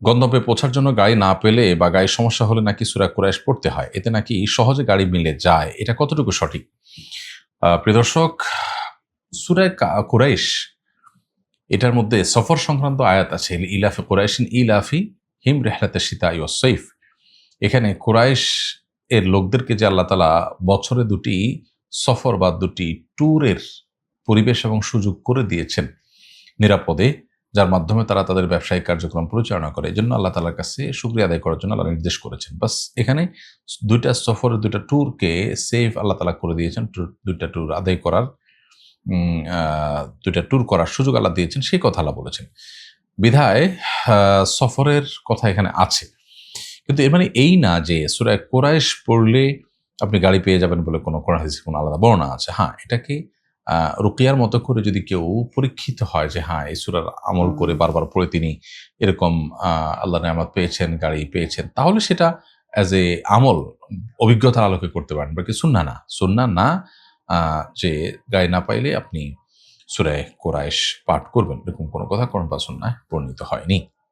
গন্তব্যে পৌঁছার জন্য গাড়ি না পেলে বা গাড়ির সমস্যা হলে নাকি সূরা কুরাইশ পড়তে হয়, এতে নাকি সহজে গাড়ি মিলে যায়, এটা কতটুকু সঠিক? প্রিয় দর্শক, সূরা কুরাইশ এটার মধ্যে সফর সংক্রান্ত আয়াত আছে, ইলাফি কুরাইশিন ইলাফি হিম রেহলাতে শীতাই ওয়াস সাইফ। এখানে কুরাইশ এর লোকদেরকে যে আল্লাহ তাআলা বছরে দুটি সফর বা দুটি ট্যুরের পরিবেশ এবং সুযোগ করে দিয়েছেন নিরাপদে, যার মাধ্যমে তারা তাদের ব্যবসায়িক কার্যক্রম পরিচালনা করে, এজন্য আল্লাহ তাআলার কাছে শুকরিয়া আদায় করার জন্য আল্লাহ নির্দেশ করেছেন। বাস এখানে দুইটা সফরের দুইটা ট্যুরকে সেফ আল্লাহ তাআলা করে দিয়েছেন, দুইটা ট্যুর আদায় করার দুইটা ট্যুর করার সুযোগ আল্লাহ দিয়েছেন, সেই কথা আল্লাহ বলেছেন। বিধায় সফরের কথা এখানে আছে, কিন্তু এর মানে এই না যে সূরা কুরাইশ পড়লে আপনি গাড়ি পেয়ে যাবেন বলে কোনো কোরআন হাদিসে কোনো আলাদা বর্ণনা আছে। হ্যাঁ, এটাকে রুকিয়ার মতো করে যদি কেউ পরীক্ষিত হয় যে হ্যাঁ, এই সূরার আমল করে বারবার পড়ে তিনি এরকম আল্লাহর নেয়ামত পেয়েছেন, গাড়ি পেয়েছেন, তাহলে সেটা অ্যাজ এ আমল অভিজ্ঞতার আলোকে করতে পারেন, বাকি সুন্নাহ না। সুন্নাহ না যে গাড়ি না পাইলে আপনি সূরা কুরাইশ পাঠ করবেন, এরকম কোনো কথা কোরআন বা সুন্নাহয় বর্ণিত হয়নি।